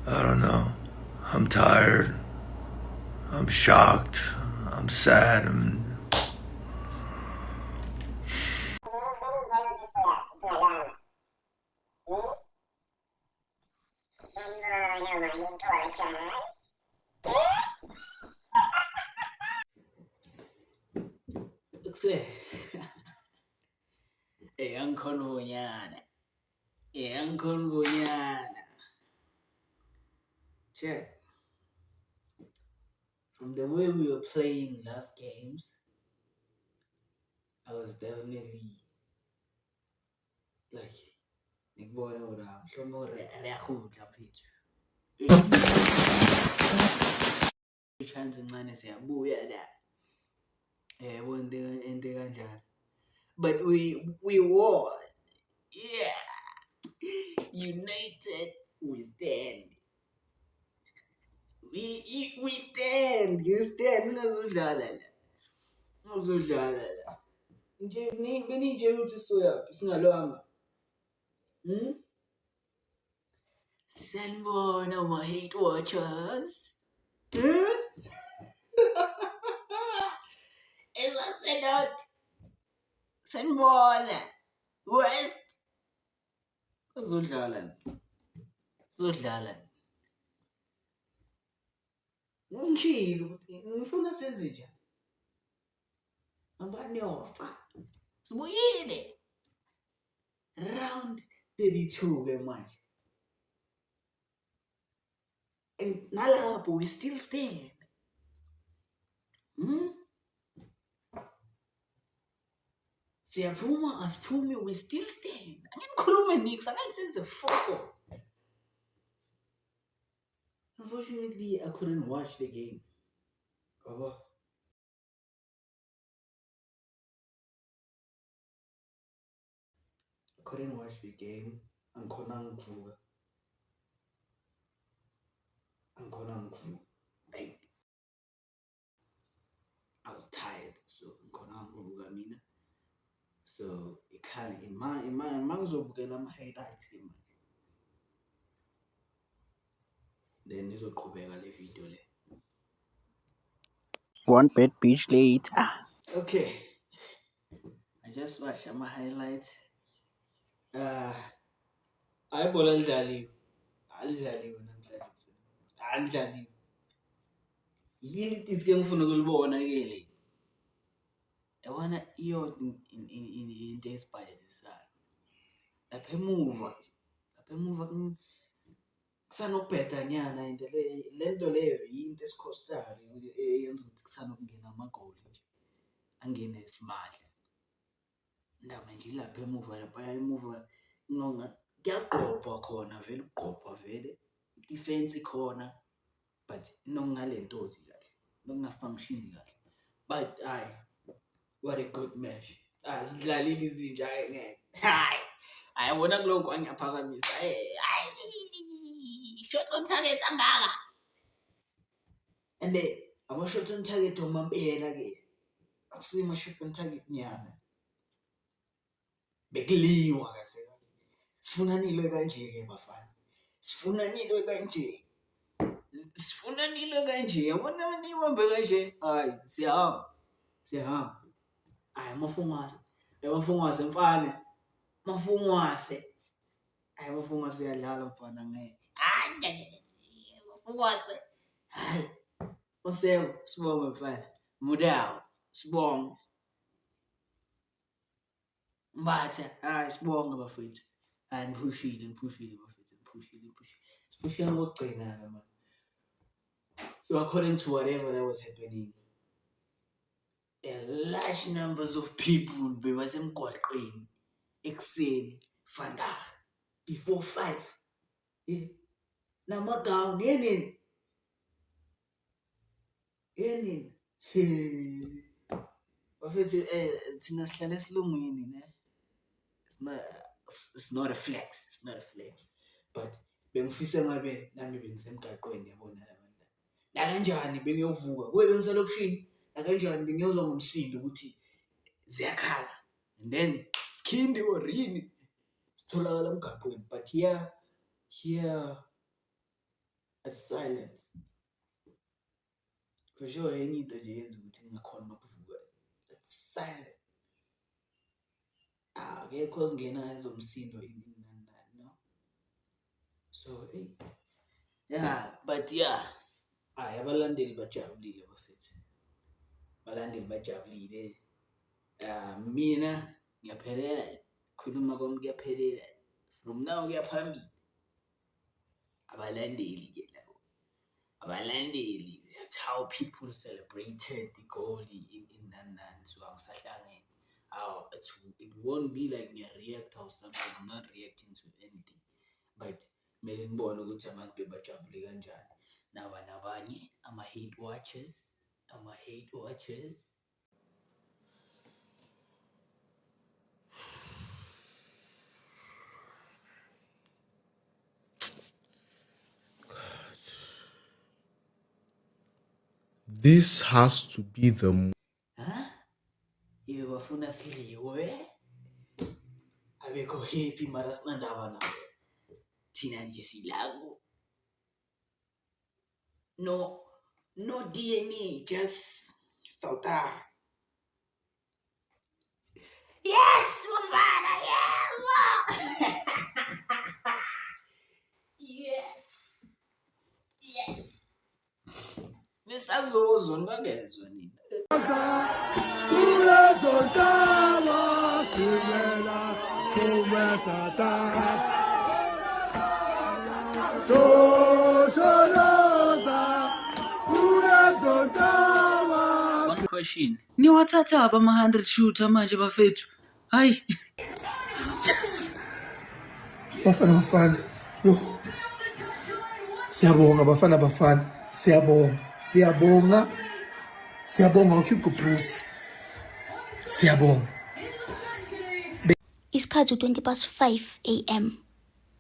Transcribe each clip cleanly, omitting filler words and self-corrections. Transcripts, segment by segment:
I don't know. I'm tired. I'm shocked. I'm sad. Angkhona check. From the way we were playing last games, I was definitely like ngikubona ura mhlawumbe reyahudla mfethu. Chance encane siyabuya la. Yebo into kanjalo. But we won. Yeah. United we stand. We stand. You stand. Ungazudlala la. Ungazudlala la. Nje benitshela ukuthi soyaphi singalwanga. Sanibona my hate watchers. As I said out. Sanibona. West. Uzodlala. Ngishilo ukuthi ngifuna senze njani. Ngibani yofa. Sibuyile. Round 32 ke manje. And nalapho we still stand. Siyaphuma asiphumi we still stand. Angikhulume nix, angisenze foko. Unfortunately, I couldn't watch the game. I couldn't watch the game. Angikhona ngivuka. Like I was tired, so ngikhona ngivuka mina. So it kind of in my ngizobukela ama-highlights ke manje. Then nizoqhubeka le video le. One bad bitch later. Okay. I just watched ama-highlights. Ayibhola alidlaliwe namhlanje. Alidlaliwe. Yini iske ngifuna ukulibona ke le. Yabona iyo into esibhayelisayo. Lapha emuva kusanokubheda nyana into lento leyo into esikhostayo eyenza ukuthi kusanokungena amagoli nje. Angene simahla. Ndaba nje lapha emuva nonga kuyaqopha khona vele uqopha vele. Defense ikhona but nokungalentozi kahle. Nokungafunction kahle. But what a good match. Sidlalile izinja ngeke. Ayibona kuloko angiyaphakamisa. Shots on target angaka. And ama shots on target omampela ke. Akusima shot on target nyana. Bekuliwa kahle. Sifunanile kanje ke bafana. Sifunanile kanje. Yabona wena ibambe kanje. Siyahamba. Mafungwase mfana. Mafungwase uyadlala mfana ngeke. Mafungwase. Osebo sibonge mfana. Mudawo sibonge. Mbatha sibonge bafethu. Niphushile bafethu. Siphushile ngokugcina ke man. So according to whatever that was happening, a large numbers of people bebasemgwaqeni ekuseni vandag before 5 namagama yenini bafethu thina sihlala esilungwini ne. It's not a flex but bengifisa ngabe nami bengisemgaqweni yabona labantu la kanjani bengiyovuka kube bengiselokishini la kanjani bengiyozwa ngomsindo ukuthi ziyakhala and then Skindi or yini sitholakala emgaqweni but here It's silence. For sure enye into nje yenza ukuthi ngingakhona ukuvuka. It's silent. Akekho ozingena ezomsindo nani, no. So hey. Yeah, but yeah. Abalandeli bajabulile bafethu. Abalandeli bajabulile. Mina ngiyaphelela khuluma kwami kuyaphelela. From now kuya phambili. Abalandeli ke labo. Abalandeli, that's how people celebrated the goal in Nandan. So angisahlangene. It won't be like ngiya-react or something. I'm not reacting to anything. But kumele ngibone ukuthi abantu bebajabule kanjani. Nabanye ama-hate watchers. This has to be the Iwe bafuna sidliwe. Abekho happy mara sinandaba nawe. Thina nje silaku. No DNA, just Sauta. Yes, Mufana, yeah. Yes. Nisazozo ngangezwe nini. One question. Niwathatha ama-100 shooter manje bafethu. Hayi. Bafana. Yo. Siyabonga. Siyabonga uHugo Bruce. Siyabonga. Isikhathi 5:20 AM.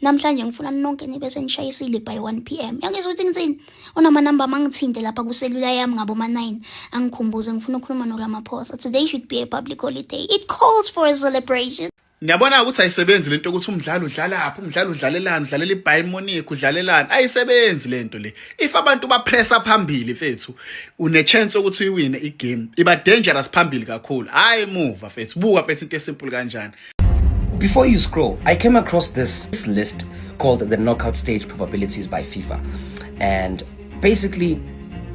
Namhlanje ngifuna nonke nibe senishayisile by 1 PM. Yangizwa ukuthi ngitsini? Onamanamba mangithinte lapha kuselula yami ngabo ma9. Angikhumbuze ngifuna ukukhuluma noRamaphosa. Today should be a public holiday. It calls for a celebration. Niyabona ukuthi ayisebenzi lento ukuthi umdlalo udlalaphi, umdlalo udlalelani, udlalela iBayern Munich, udlalelani. Ayisebenzi lento le. If abantu bapressa phambili fethu, une chance ukuthi uyiwine igame. Iba dangerous phambili kakhulu. Hayi move fethu. Buka fethu into esimple kanjani. Before you scroll, I came across this list called the knockout stage probabilities by FIFA. And basically,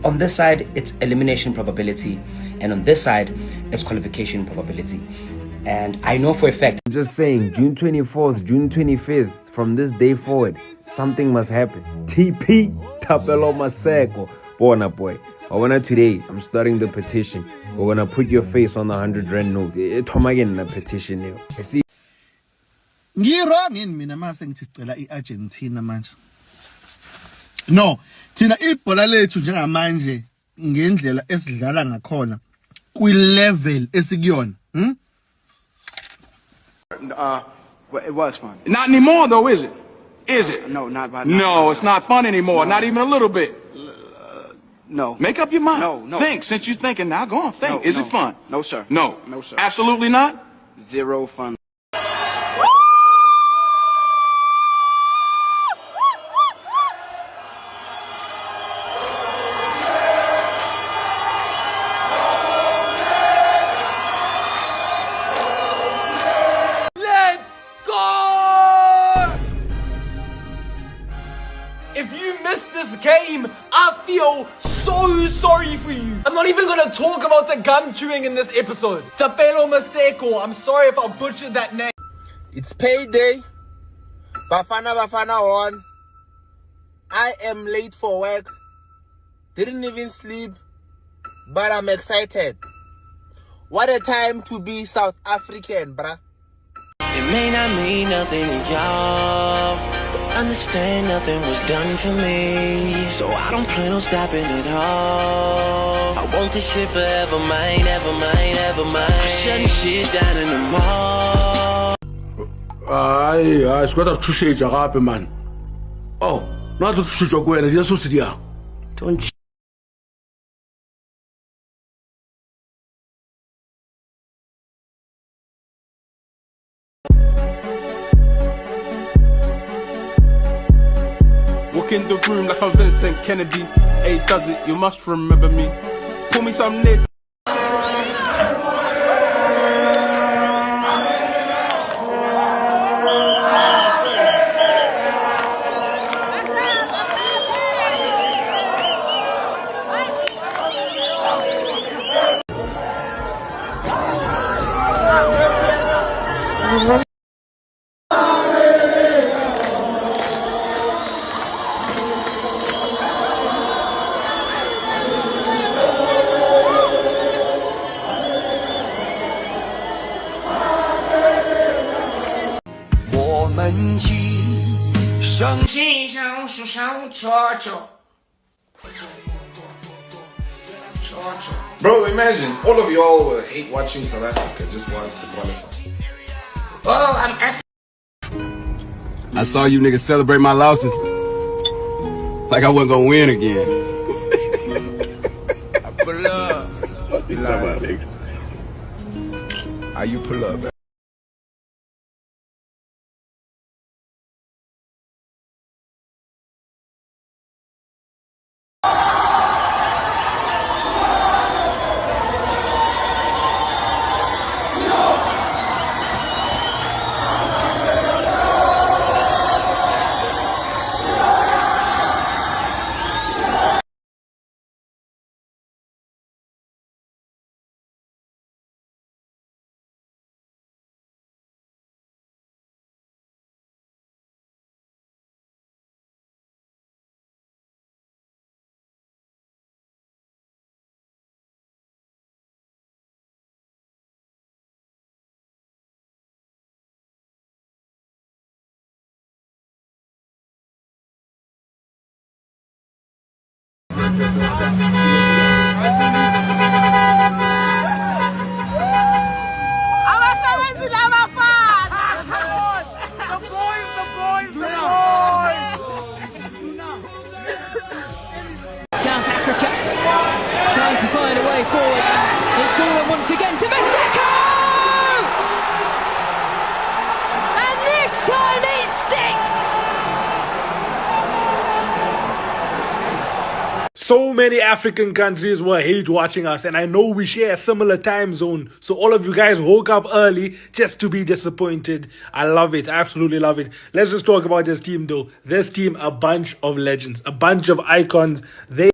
on this side, it's elimination probability. And on this side, it's qualification probability. And I know for a fact. I'm just saying, June 24th, June 25th, from this day forward, something must happen. TP, Tapelo Maseko. Bona boy. Owana today, I'm starting the petition. We're gonna put your face on the 100 rand note. Again, the petition here. I see. Ngirong yini mina mase ngithi sicela iArgentina manje. No, thina ibhola lethu njengamanje ngendlela esidlala ngakhona kwi-level esikuyona. It was fun. Not anymore though, is it? Is it? No, not by No, it's not fun anymore. No. Not even a little bit. No. Make up your mind. No. Think. Since you're thinking now, go on. Think. Is it fun? No, sir. No. No, sir. Absolutely not? Zero fun. If you missed this game, I feel so sorry for you. I'm not even gonna talk about the gum chewing in this episode. Tapelo Maseko, I'm sorry if I butchered that name. It's payday. Bafana won. I am late for work. Didn't even sleep. But I'm excited. What a time to be South African, bruh. It may not mean nothing to y'all, but understand nothing was done for me. So I don't plan on stopping at all. I want this shit forever, mine, ever mine, ever mine. I'm shutting shit down in the mall. Ay, squad of shit agape man. Oh, not to shoot your way, just sit here. Don't you? walk in the room like I'm Vincent Kennedy. Hey, does it? You must remember me. Pull me some Nick. Bro, imagine all of y'all will hate watching South Africa just for us to qualify. Oh, I saw you niggas celebrate my losses like I wasn't gonna win again. I pull up. How you pull up, man? South Africa trying to find a way forward. It's fallen once again to Maseko! And this time it sticks! So many African countries were hate watching us, and I know we share a similar time zone. So all of you guys woke up early just to be disappointed. I love it. I absolutely love it. Let's just talk about this team though. This team, a bunch of legends, a bunch of icons. They